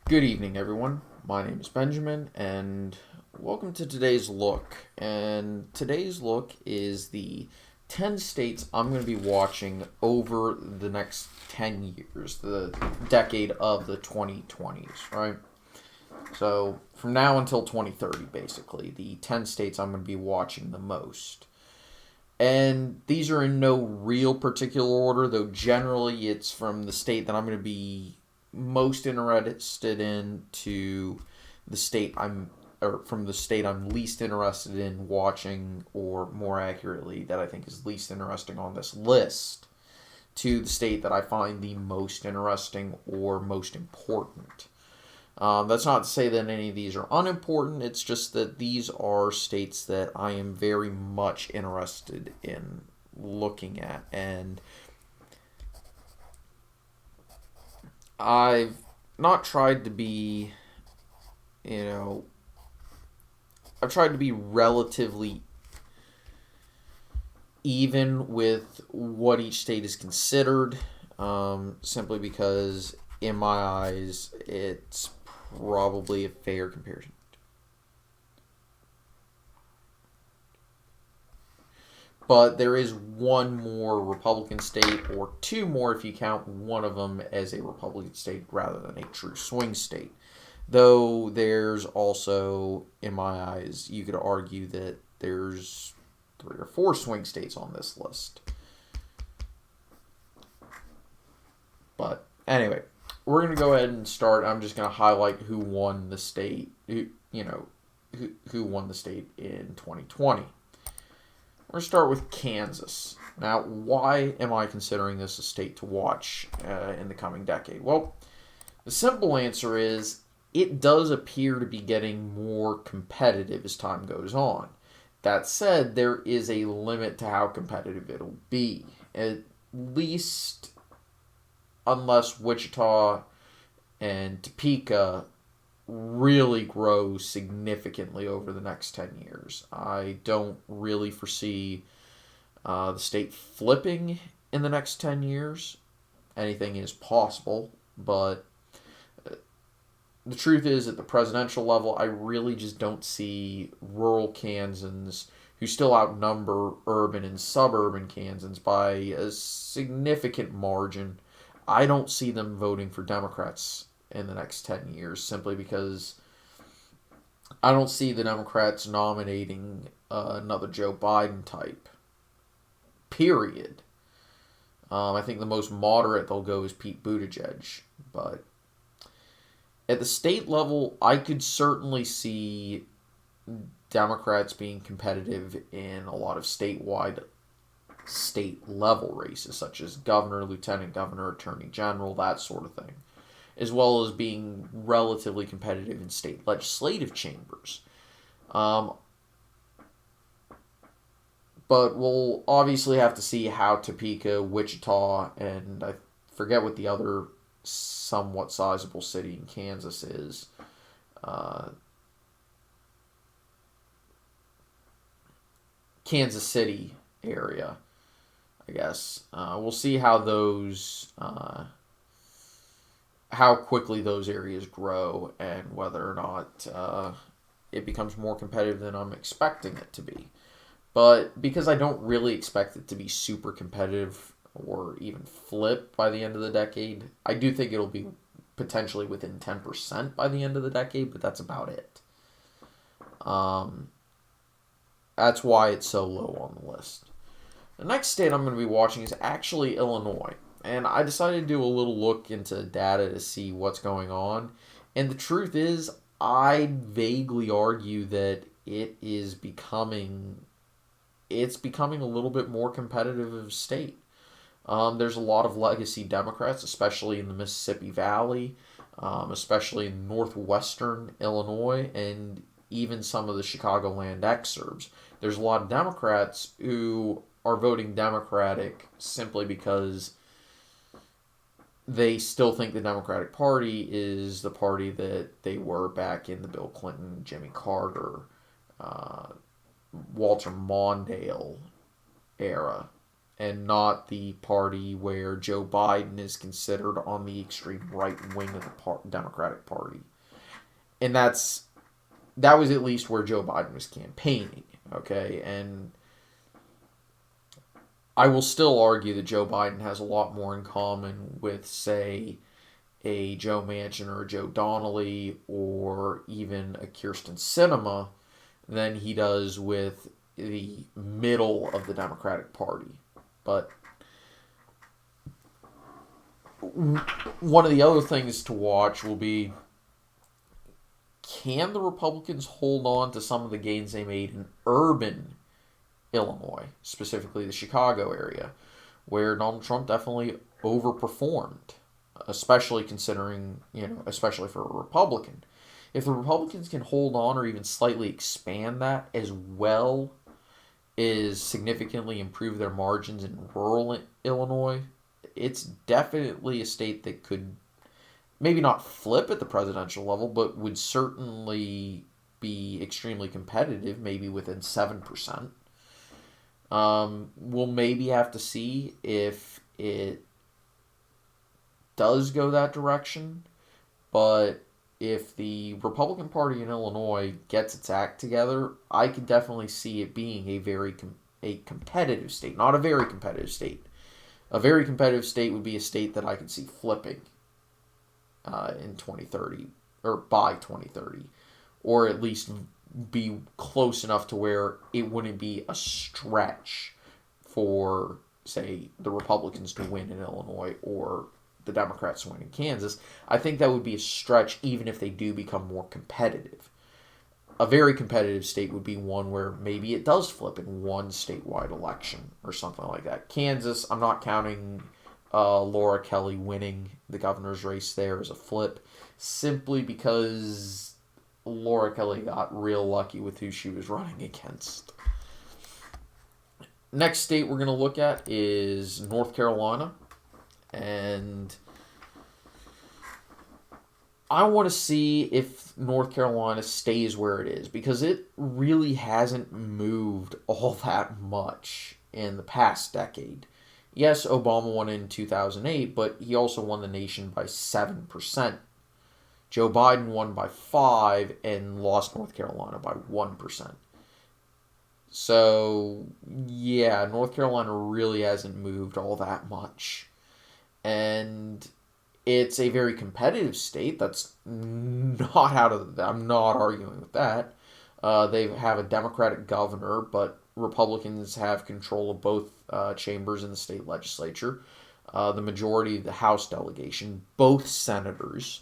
Good evening, everyone. My name is Benjamin, and welcome to today's look. And today's look is the 10 states I'm going to be watching over the next 10 years, the decade of the 2020s, right? So, from now until 2030, basically, the 10 states I'm going to be watching the most. And these are in no real particular order, though generally it's from the state that I'm going to be most interested in to the state I'm or from the state I'm least interested in watching, or more accurately, that I think is least interesting on this list, to the state that I find the most interesting or most important. That's not to say that any of these are unimportant. It's just that these are states that I am very much interested in looking at. And I've not tried to be, you know, I've tried to be relatively even with what each state is considered, simply because, in my eyes, it's probably a fair comparison. But there is one more Republican state, or two more if you count one of them as a Republican state rather than a true swing state. Though there's also, in my eyes, you could argue that there's three or four swing states on this list. But anyway, we're going to go ahead and start. I'm just going to highlight who won the state, who won the state in 2020. We're going to start with Kansas. Now, why am I considering this a state to watch in the coming decade? Well, the simple answer is it does appear to be getting more competitive as time goes on. That said, there is a limit to how competitive it'll be. At least unless Wichita and Topeka really grow significantly over the next 10 years. I don't really foresee the state flipping in the next 10 years. Anything is possible, but the truth is, at the presidential level, I really just don't see rural Kansans who still outnumber urban and suburban Kansans by a significant margin. I don't see them voting for Democrats in the next 10 years, simply because I don't see the Democrats nominating another Joe Biden type. Period. I think the most moderate they'll go is Pete Buttigieg. But at the state level, I could certainly see Democrats being competitive in a lot of statewide, state level races, such as governor, lieutenant governor, attorney general, that sort of thing, as well as being relatively competitive in state legislative chambers. But we'll obviously have to see how Topeka, Wichita, and I forget what the other somewhat sizable city in Kansas is. Kansas City area, I guess. We'll see how how quickly those areas grow, and whether or not it becomes more competitive than I'm expecting it to be. But because I don't really expect it to be super competitive or even flip by the end of the decade, I do think it'll be potentially within 10% by the end of the decade, but that's about it. That's why it's so low on the list. The next state I'm going to be watching is actually Illinois. And I decided to do a little look into data to see what's going on. And the truth is, I vaguely argue that it's becoming a little bit more competitive of a state. There's a lot of legacy Democrats, especially in the Mississippi Valley, especially in northwestern Illinois, and even some of the Chicagoland exurbs. There's a lot of Democrats who are voting Democratic simply because they still think the Democratic Party is the party that they were back in the Bill Clinton, Jimmy Carter, Walter Mondale era. and not the party where Joe Biden is considered on the extreme right wing of the Democratic Party. And that was at least where Joe Biden was campaigning, okay? And I will still argue that Joe Biden has a lot more in common with, say, a Joe Manchin or a Joe Donnelly or even a Kyrsten Sinema than he does with the middle of the Democratic Party. But one of the other things to watch will be, can the Republicans hold on to some of the gains they made in urban Illinois, specifically the Chicago area, where Donald Trump definitely overperformed, especially considering, especially for a Republican. If the Republicans can hold on or even slightly expand that, as well as significantly improve their margins in rural Illinois, it's definitely a state that could maybe not flip at the presidential level, but would certainly be extremely competitive, maybe within 7%. We'll maybe have to see if it does go that direction, but if the Republican Party in Illinois gets its act together, I could definitely see it being a competitive state, not a very competitive state. A very competitive state would be a state that I could see flipping in 2030, or by 2030, or at least be close enough to where it wouldn't be a stretch for, say, the Republicans to win in Illinois or the Democrats to win in Kansas. I think that would be a stretch even if they do become more competitive. A very competitive state would be one where maybe it does flip in one statewide election or something like that. Kansas, I'm not counting Laura Kelly winning the governor's race there as a flip, simply because Laura Kelly got real lucky with who she was running against. Next state we're going to look at is North Carolina. And I want to see if North Carolina stays where it is, because it really hasn't moved all that much in the past decade. Yes, Obama won in 2008, but he also won the nation by 7%. Joe Biden won by 5% and lost North Carolina by 1%. So, yeah, North Carolina really hasn't moved all that much. And it's a very competitive state. That's not out of... I'm not arguing with that. They have a Democratic governor, but Republicans have control of both chambers in the state legislature. The majority of the House delegation, both senators.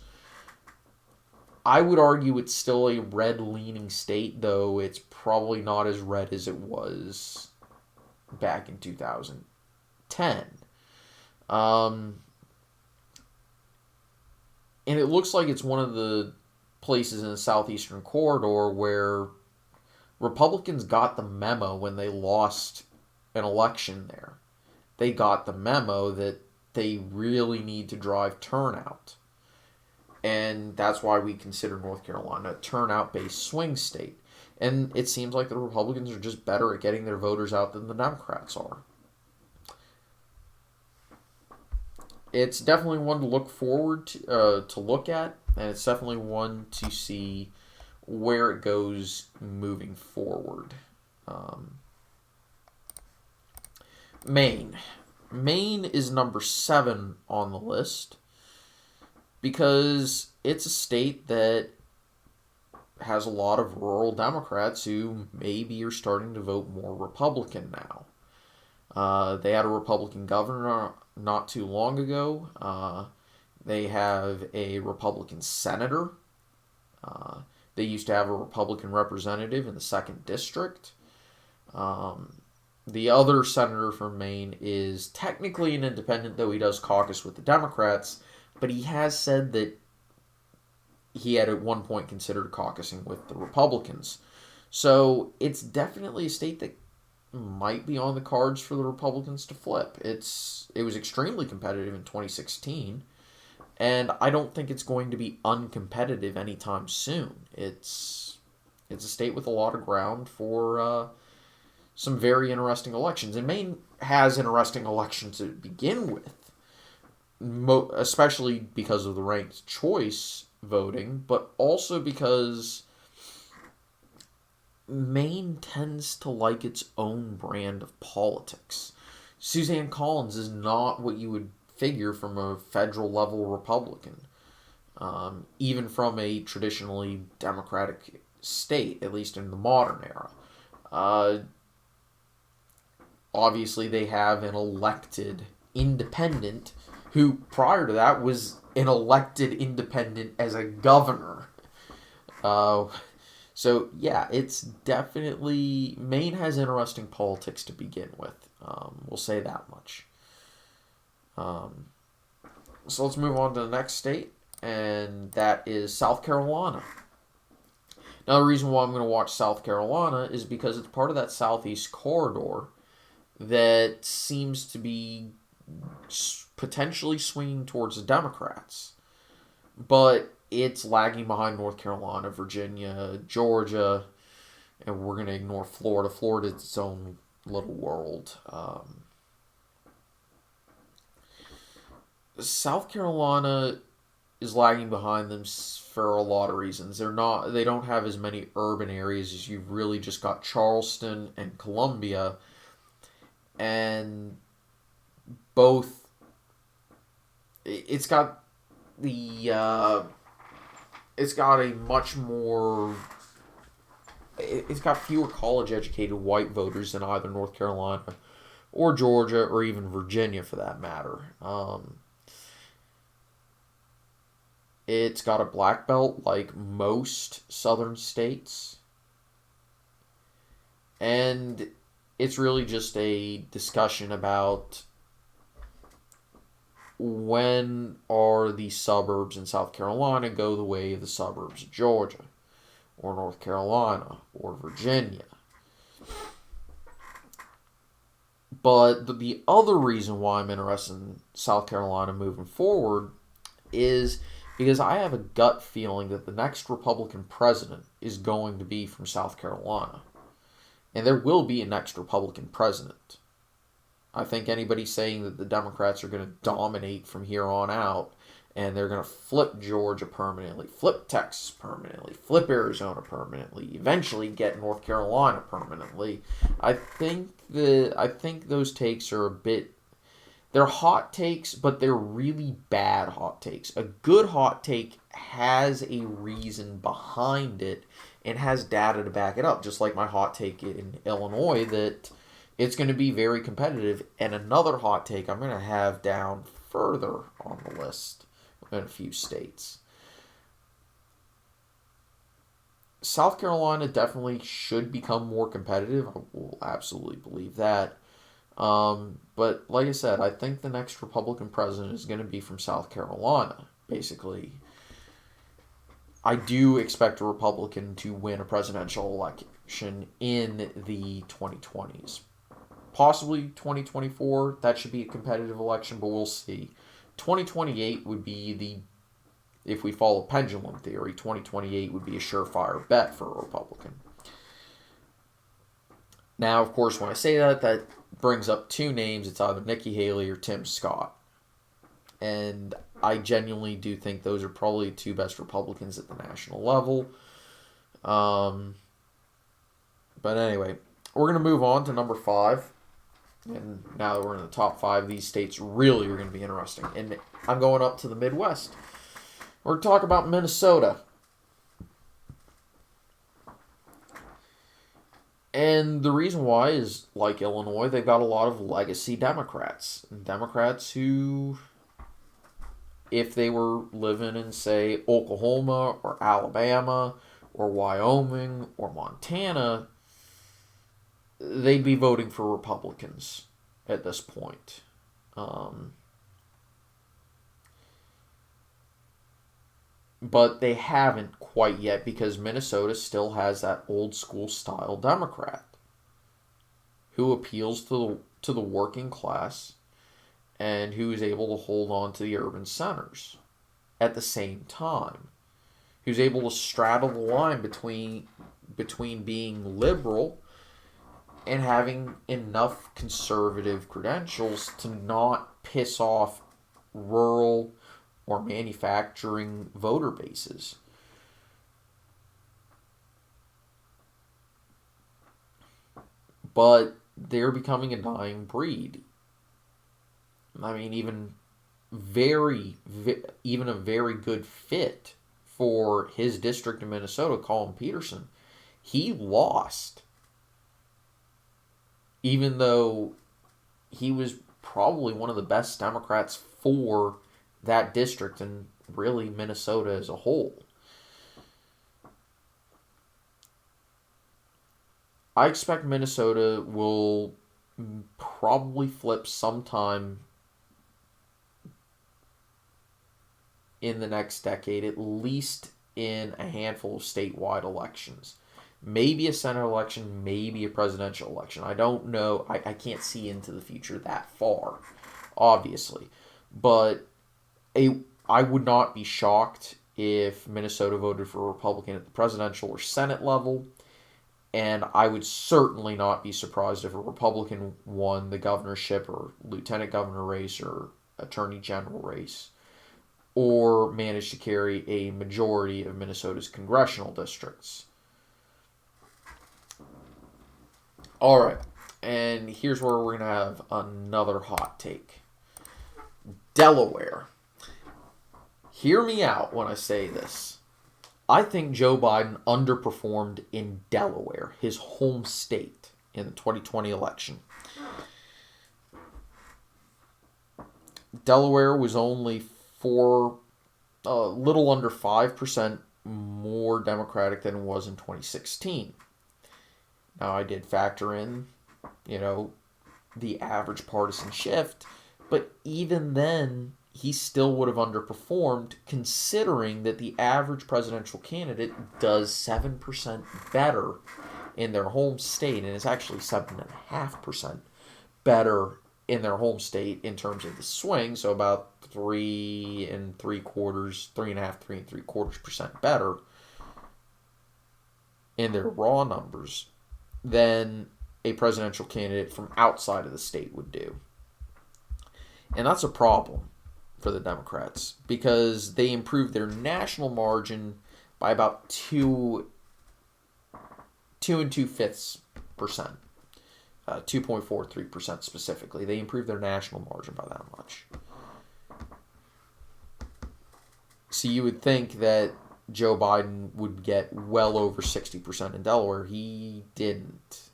I would argue it's still a red-leaning state, though it's probably not as red as it was back in 2010. And it looks like it's one of the places in the southeastern corridor where Republicans got the memo when they lost an election there. They got the memo that they really need to drive turnout. And that's why we consider North Carolina a turnout-based swing state. And it seems like the Republicans are just better at getting their voters out than the Democrats are. It's definitely one to look forward to look at, and it's definitely one to see where it goes moving forward. Maine. Maine is number 7 on the list because it's a state that has a lot of rural Democrats who maybe are starting to vote more Republican now. They had a Republican governor not too long ago. They have a Republican senator. They used to have a Republican representative in the 2nd District. The other senator from Maine is technically an independent, though he does caucus with the Democrats, but he has said that he had at one point considered caucusing with the Republicans. So it's definitely a state that might be on the cards for the Republicans to flip. It was extremely competitive in 2016, and I don't think it's going to be uncompetitive anytime soon. It's a state with a lot of ground for some very interesting elections. And Maine has interesting elections to begin with, especially because of the ranked choice voting, but also because Maine tends to like its own brand of politics. Suzanne Collins is not what you would figure from a federal level Republican, even from a traditionally Democratic state, at least in the modern era. Obviously, they have an elected independent who, prior to that, was an elected independent as a governor. So, yeah, it's definitely... Maine has interesting politics to begin with. We'll say that much. So let's move on to the next state, and that is South Carolina. Now, the reason why I'm going to watch South Carolina is because it's part of that southeast corridor that seems to be potentially swinging towards the Democrats. But it's lagging behind North Carolina, Virginia, Georgia, and we're going to ignore Florida. Florida's its own little world. South Carolina is lagging behind them for a lot of reasons. They don't have as many urban areas as you've really just got Charleston and Columbia, and both. It's got a much more. It's got fewer college-educated white voters than either North Carolina or Georgia or even Virginia, for that matter. It's got a black belt like most southern states. And it's really just a discussion about when are the suburbs in South Carolina go the way of the suburbs of Georgia or North Carolina or Virginia. But the other reason why I'm interested in South Carolina moving forward is because I have a gut feeling that the next Republican president is going to be from South Carolina. And there will be a next Republican president. I think anybody saying that the Democrats are going to dominate from here on out and they're going to flip Georgia permanently, flip Texas permanently, flip Arizona permanently, eventually get North Carolina permanently, I think those takes are a bit... They're hot takes, but they're really bad hot takes. A good hot take has a reason behind it and has data to back it up, just like my hot take in Illinois that it's going to be very competitive. And another hot take I'm going to have down further on the list in a few states. South Carolina definitely should become more competitive. I will absolutely believe that. But like I said, I think the next Republican president is going to be from South Carolina, basically. I do expect a Republican to win a presidential election in the 2020s. Possibly 2024, that should be a competitive election, but we'll see. 2028 would be if we follow pendulum theory, 2028 would be a surefire bet for a Republican. Now, of course, when I say that brings up two names. It's either Nikki Haley or Tim Scott. And I genuinely do think those are probably the two best Republicans at the national level. But anyway, we're going to move on to number 5. And now that we're in the top 5, these states really are going to be interesting. And I'm going up to the Midwest. We're going to talk about Minnesota. And the reason why is, like Illinois, they've got a lot of legacy Democrats. Democrats who, if they were living in, say, Oklahoma or Alabama or Wyoming or Montana, they'd be voting for Republicans at this point. But they haven't quite yet because Minnesota still has that old school style Democrat who appeals to the working class and who is able to hold on to the urban centers at the same time. Who's able to straddle the line between being liberal and having enough conservative credentials to not piss off rural or manufacturing voter bases. But they're becoming a dying breed. I mean, even a very good fit for his district in Minnesota, Colin Peterson, he lost, even though he was probably one of the best Democrats for that district and really Minnesota as a whole. I expect Minnesota will probably flip sometime in the next decade, at least in a handful of statewide elections. Maybe a Senate election, maybe a presidential election. I don't know. I can't see into the future that far, obviously. But I would not be shocked if Minnesota voted for a Republican at the presidential or Senate level. And I would certainly not be surprised if a Republican won the governorship or lieutenant governor race or attorney general race, or managed to carry a majority of Minnesota's congressional districts. All right, and here's where we're going to have another hot take. Delaware. Hear me out when I say this. I think Joe Biden underperformed in Delaware, his home state, in the 2020 election. Delaware was only a little under 5% more Democratic than it was in 2016. Now, I did factor in, the average partisan shift, but even then, he still would have underperformed, considering that the average presidential candidate does 7% better in their home state, and it's actually 7.5% better in their home state in terms of the swing, so about 3.5% better in their raw numbers than a presidential candidate from outside of the state would do. And that's a problem for the Democrats, because they improved their national margin by about 2 2.5%, 2.43% specifically. They improved their national margin by that much. So you would think that Joe Biden would get well over 60% in Delaware. He didn't.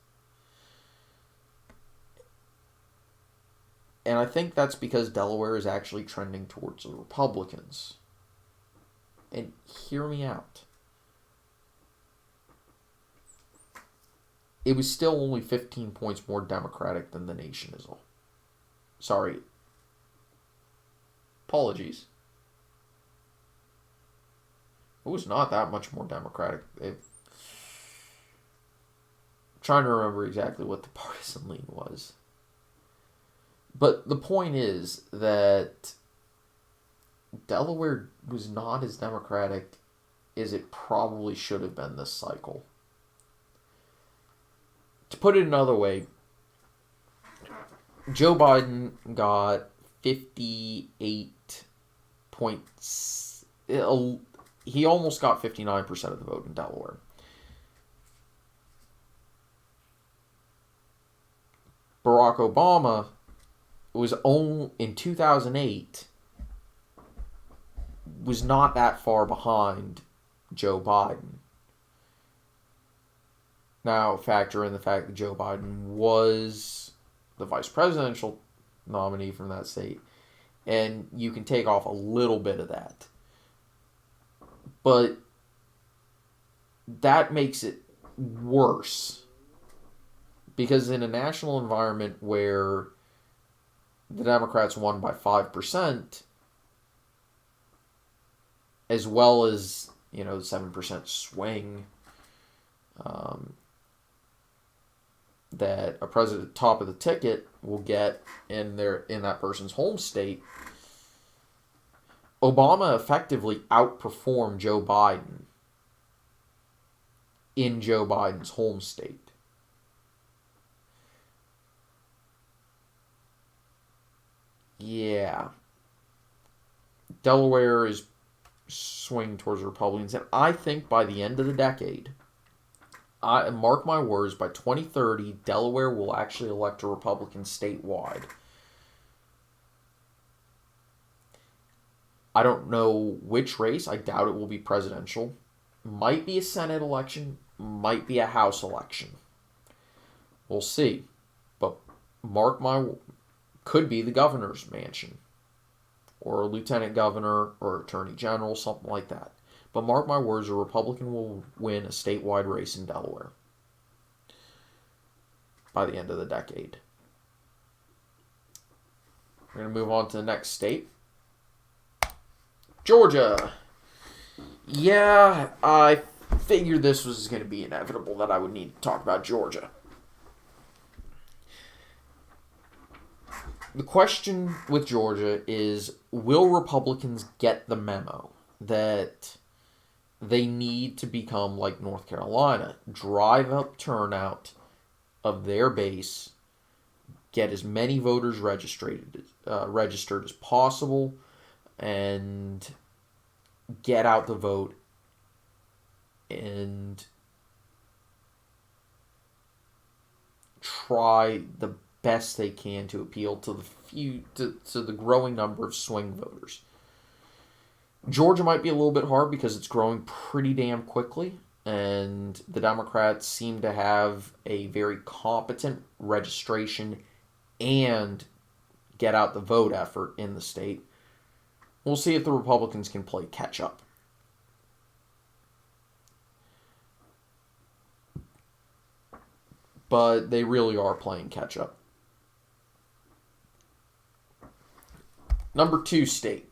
And I think that's because Delaware is actually trending towards the Republicans. And hear me out. It was still only 15 points more Democratic than the nation as a whole. Sorry. Apologies. It was not that much more Democratic. I'm trying to remember exactly what the partisan lean was. But the point is that Delaware was not as Democratic as it probably should have been this cycle. To put it another way, Joe Biden got 58 points. He almost got 59% of the vote in Delaware. Barack Obama was in 2008 was not that far behind Joe Biden. Now, factor in the fact that Joe Biden was the vice presidential nominee from that state, and you can take off a little bit of that. But that makes it worse, because in a national environment where the Democrats won by 5%, as well as, the 7% swing that a president top of the ticket will get in that person's home state, Obama effectively outperformed Joe Biden in Joe Biden's home state. Yeah. Delaware is swinging towards Republicans, and I think by the end of the decade, I mark my words, by 2030, Delaware will actually elect a Republican statewide. I don't know which race. I doubt it will be presidential. Might be a Senate election, might be a House election. We'll see. But mark my could be the governor's mansion or a lieutenant governor or attorney general, something like that. But mark my words, a Republican will win a statewide race in Delaware by the end of the decade. We're going to move on to the next state. Georgia. Yeah, I figured this was going to be inevitable that I would need to talk about Georgia. The question with Georgia is, will Republicans get the memo that they need to become like North Carolina, drive up turnout of their base, get as many voters registered as possible, and get out the vote and try the best they can to appeal to the growing number of swing voters. Georgia might be a little bit hard because it's growing pretty damn quickly, and the Democrats seem to have a very competent registration and get out the vote effort in the state. We'll see if the Republicans can play catch up. But they really are playing catch up. Number 2 state.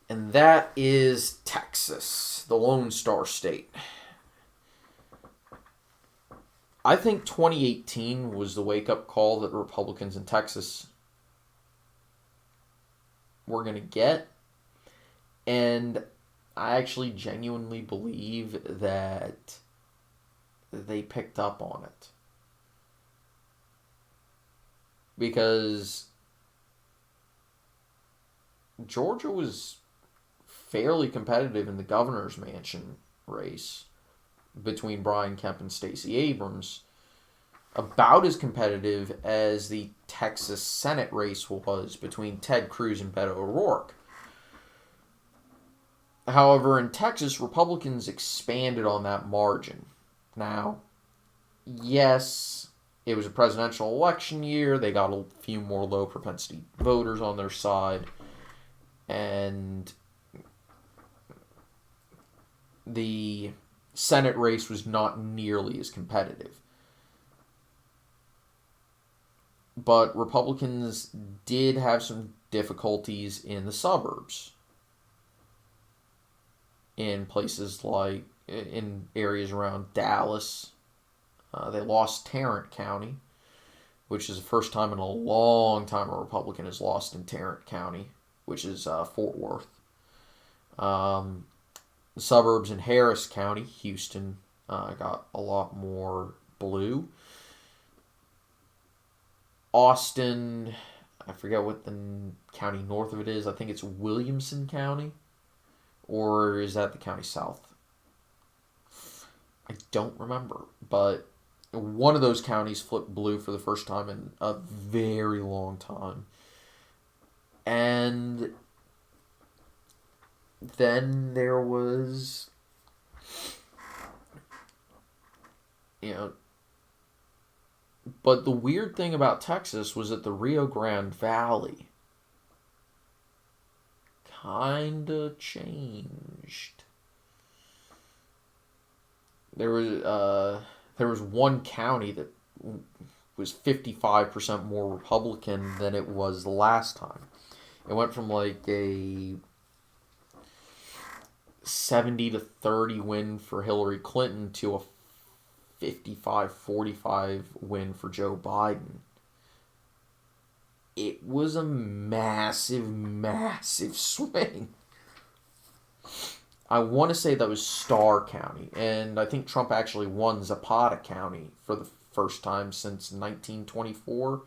And that is Texas, the Lone Star State. I think 2018 was the wake-up call that Republicans in Texas were going to get. And I actually genuinely believe that they picked up on it. Because Georgia was fairly competitive in the governor's mansion race between Brian Kemp and Stacey Abrams, about as competitive as the Texas Senate race was between Ted Cruz and Beto O'Rourke. However, in Texas, Republicans expanded on that margin. Now, yes, it was a presidential election year. They got a few more low propensity voters on their side. And the Senate race was not nearly as competitive. But Republicans did have some difficulties in the suburbs. In places like, in areas around Dallas. They lost Tarrant County, which is the first time in a long time a Republican has lost in Tarrant County, which is Fort Worth. The suburbs in Harris County, Houston, got a lot more blue. Austin, I forget what the county north of it is. I think it's Williamson County. Or is that the county south? I don't remember. But one of those counties flipped blue for the first time in a very long time. And then there was, but the weird thing about Texas was that the Rio Grande Valley kind of changed. There was one county that was 55% more Republican than it was the last time. It went from like a 70-30 win for Hillary Clinton to a 55-45 win for Joe Biden. It was a massive, massive swing. I want to say that was Starr County, and I think Trump actually won Zapata County for the first time since 1924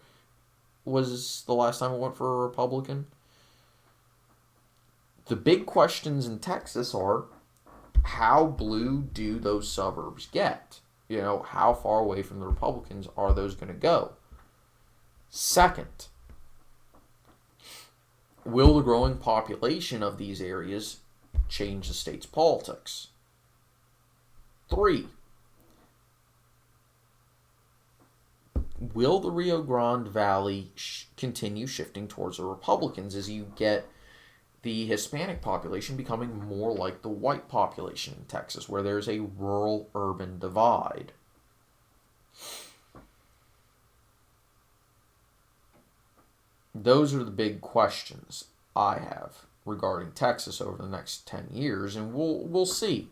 was the last time it went for a Republican. The big questions in Texas are, how blue do those suburbs get? How far away from the Republicans are those going to go? Second, will the growing population of these areas change the state's politics? 3, will the Rio Grande Valley continue shifting towards the Republicans as you get the Hispanic population becoming more like the white population in Texas, where there's a rural-urban divide? Those are the big questions I have regarding Texas over the next 10 years, and we'll see.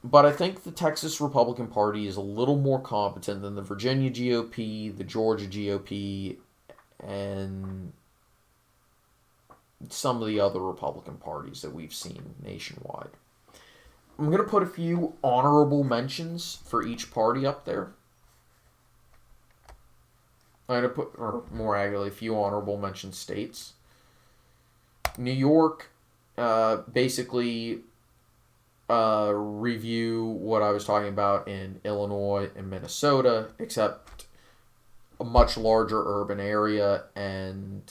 But I think the Texas Republican Party is a little more competent than the Virginia GOP, the Georgia GOP, and some of the other Republican parties that we've seen nationwide. I'm going to put a few honorable mentions for each party up there. I'm going to put, or more accurately, a few honorable mention states. New York, basically review what I was talking about in Illinois and Minnesota, except a much larger urban area and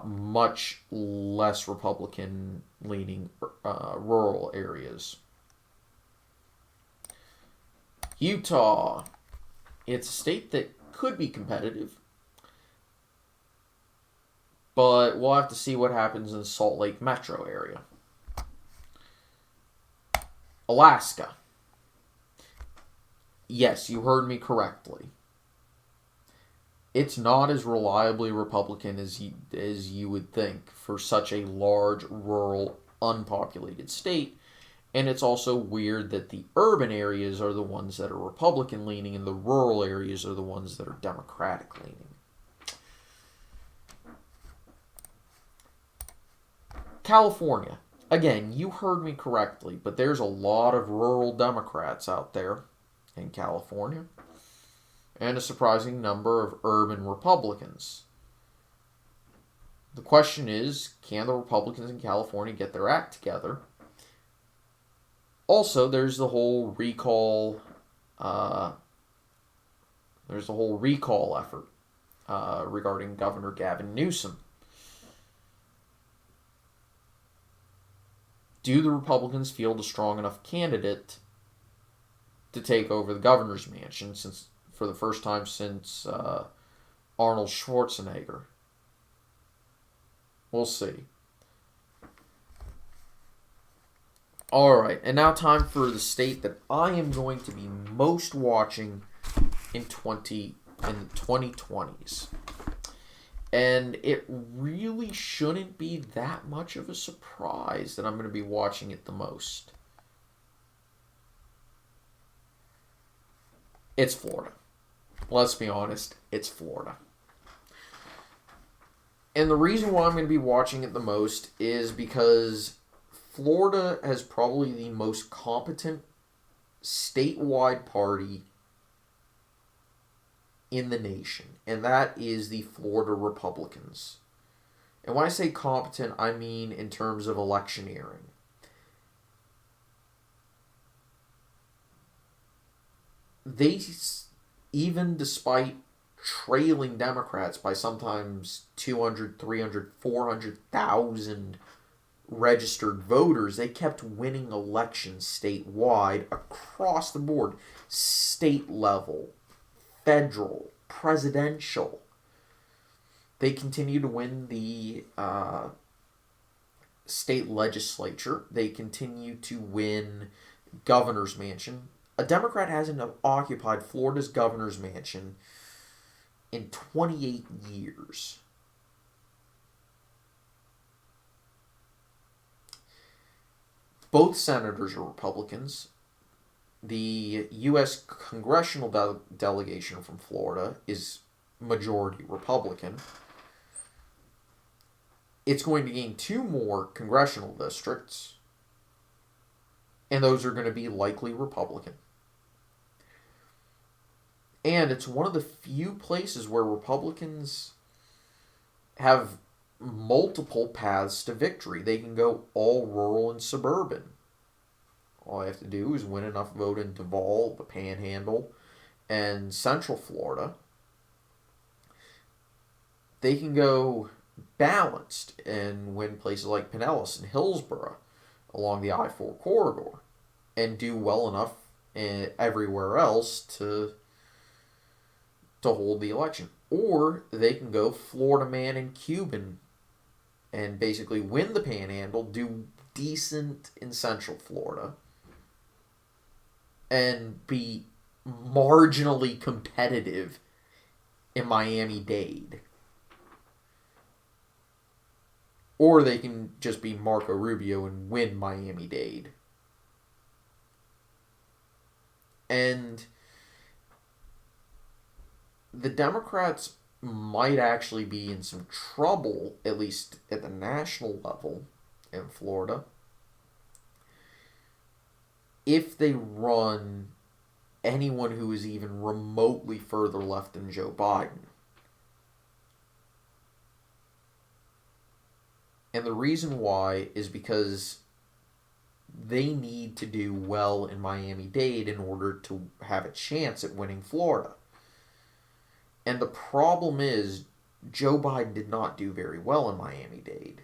much less Republican-leaning rural areas. Utah, it's a state that could be competitive, but we'll have to see what happens in the Salt Lake metro area. Alaska. Yes, you heard me correctly. It's not as reliably Republican as you would think for such a large, rural, unpopulated state. And it's also weird that the urban areas are the ones that are Republican-leaning and the rural areas are the ones that are Democratic-leaning. California. Again, you heard me correctly, but there's a lot of rural Democrats out there in California, and a surprising number of urban Republicans. The question is, can the Republicans in California get their act together? Also, there's the whole recall effort regarding Governor Gavin Newsom. Do the Republicans field a strong enough candidate to take over the governor's mansion for the first time since Arnold Schwarzenegger? We'll see. Alright, and now time for the state that I am going to be most watching in the 2020s. And it really shouldn't be that much of a surprise that I'm going to be watching it the most. It's Florida. Let's be honest, it's Florida. And the reason why I'm going to be watching it the most is because Florida has probably the most competent statewide party in the nation, and that is the Florida Republicans. And when I say competent, I mean in terms of electioneering. They, even despite trailing Democrats by sometimes 200, 300, 400,000 registered voters, they kept winning elections statewide across the board, state level, federal, presidential. They continue to win the state legislature. They continue to win governor's mansion. A Democrat hasn't occupied Florida's governor's mansion in 28 years. Both senators are Republicans. The U.S. congressional delegation from Florida is majority Republican. It's going to gain 2 more congressional districts, and those are going to be likely Republican. And it's one of the few places where Republicans have multiple paths to victory. They can go all rural and suburban. All they have to do is win enough vote in Duval, the Panhandle, and Central Florida. They can go balanced and win places like Pinellas and Hillsborough along the I-4 corridor and do well enough everywhere else to hold the election. Or they can go Florida man and Cuban and basically win the Panhandle, do decent in Central Florida, and be marginally competitive in Miami-Dade. Or they can just be Marco Rubio and win Miami-Dade. And the Democrats might actually be in some trouble, at least at the national level in Florida, if they run anyone who is even remotely further left than Joe Biden. And the reason why is because they need to do well in Miami-Dade in order to have a chance at winning Florida. And the problem is, Joe Biden did not do very well in Miami-Dade.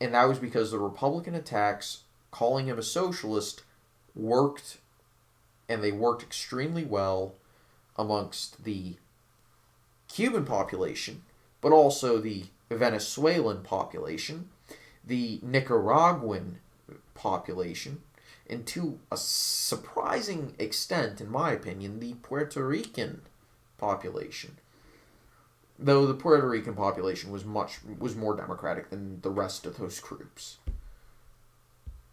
And that was because the Republican attacks, calling him a socialist, worked, and they worked extremely well amongst the Cuban population, but also the Venezuelan population, the Nicaraguan population, and to a surprising extent, in my opinion, the Puerto Rican population. Though the Puerto Rican population was more democratic than the rest of those groups.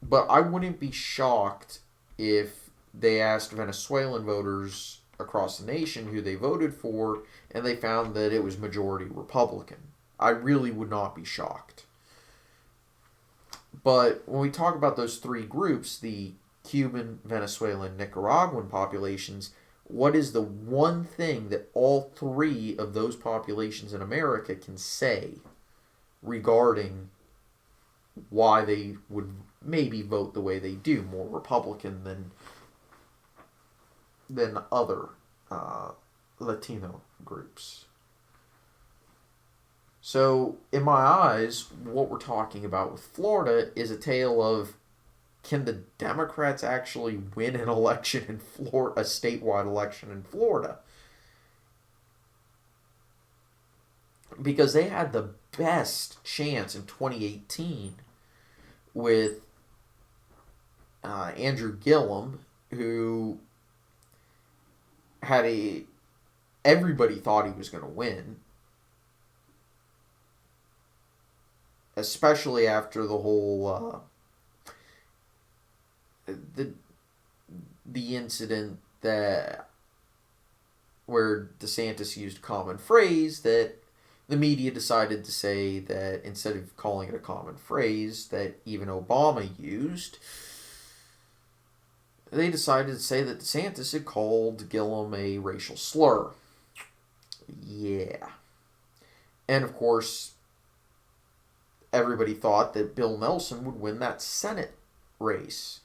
But I wouldn't be shocked if they asked Venezuelan voters across the nation who they voted for, and they found that it was majority Republican. I really would not be shocked. But when we talk about those three groups, the Cuban, Venezuelan, Nicaraguan populations, what is the one thing that all three of those populations in America can say regarding why they would maybe vote the way they do, more Republican than other Latino groups? So, in my eyes, what we're talking about with Florida is a tale of, can the Democrats actually win an election in Florida, a statewide election in Florida? Because they had the best chance in 2018 with Andrew Gillum, who had everybody thought he was going to win. Especially after the whole the incident where DeSantis used a common phrase that the media decided to say that instead of calling it a common phrase that even Obama used, they decided to say that DeSantis had called Gillum a racial slur. Yeah. And of course, everybody thought that Bill Nelson would win that Senate race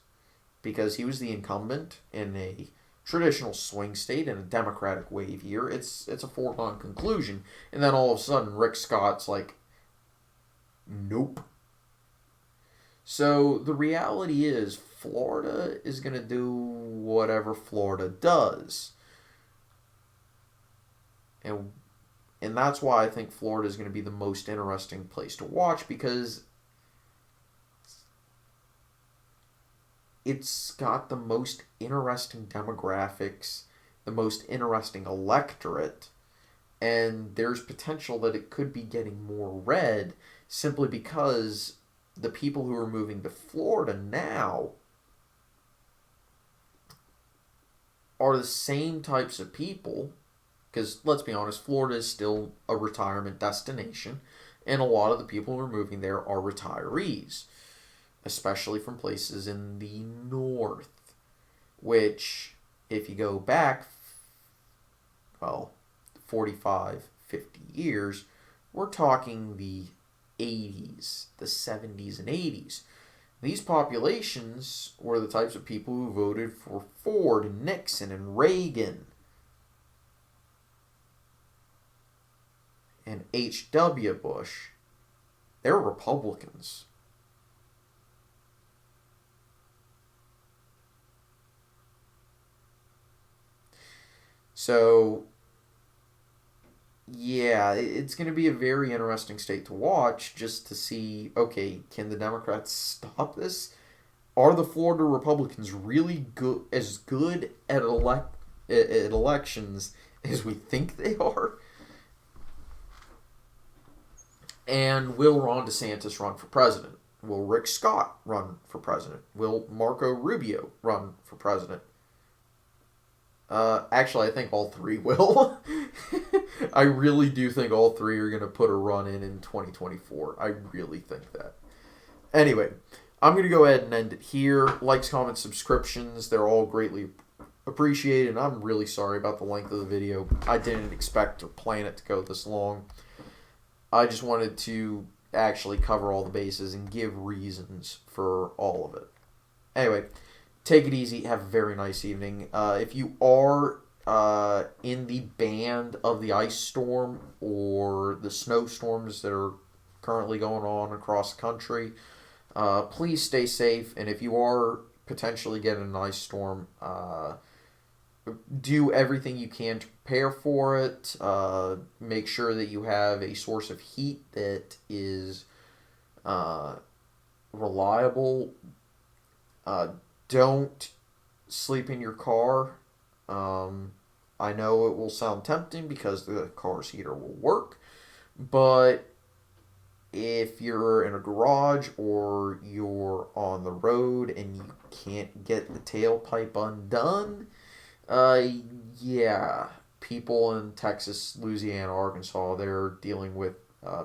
because he was the incumbent in a traditional swing state in a Democratic wave year. It's a foregone conclusion. And then all of a sudden, Rick Scott's like, nope. So the reality is, Florida is going to do whatever Florida does. And that's why I think Florida is going to be the most interesting place to watch, because it's got the most interesting demographics, the most interesting electorate, and there's potential that it could be getting more red simply because the people who are moving to Florida now are the same types of people. Because, let's be honest, Florida is still a retirement destination, and a lot of the people who are moving there are retirees, especially from places in the north, which if you go back, well, 45, 50 years, we're talking the 80s, the 70s, and 80s. These populations were the types of people who voted for Ford and Nixon and Reagan and H.W. Bush. They're Republicans. So, yeah, it's going to be a very interesting state to watch just to see, okay, can the Democrats stop this? Are the Florida Republicans really good at elections as we think they are? And will Ron DeSantis run for president? Will Rick Scott run for president? Will Marco Rubio run for president? Actually, I think all three will. I really do think all three are going to put a run in 2024. I really think that. Anyway, I'm going to go ahead and end it here. Likes, comments, subscriptions, they're all greatly appreciated. I'm really sorry about the length of the video. I didn't expect or plan it to go this long. I just wanted to actually cover all the bases and give reasons for all of it. Anyway, take it easy. Have a very nice evening. If you are in the band of the ice storm or the snowstorms that are currently going on across the country, please stay safe. And if you are potentially getting an ice storm, do everything you can to prepare for it. Make sure that you have a source of heat that is reliable. Don't sleep in your car. I know it will sound tempting because the car's heater will work, but if you're in a garage or you're on the road and you can't get the tailpipe undone, yeah, people in Texas, Louisiana, Arkansas, they're dealing with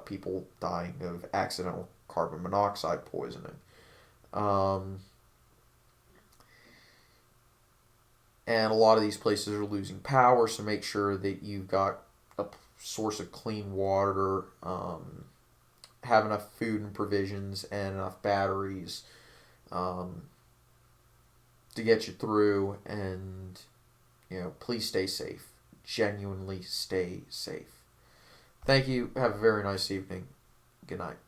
people dying of accidental carbon monoxide poisoning. And a lot of these places are losing power, so make sure that you've got a source of clean water, have enough food and provisions, and enough batteries to get you through. And, please stay safe. Genuinely stay safe. Thank you. Have a very nice evening. Good night.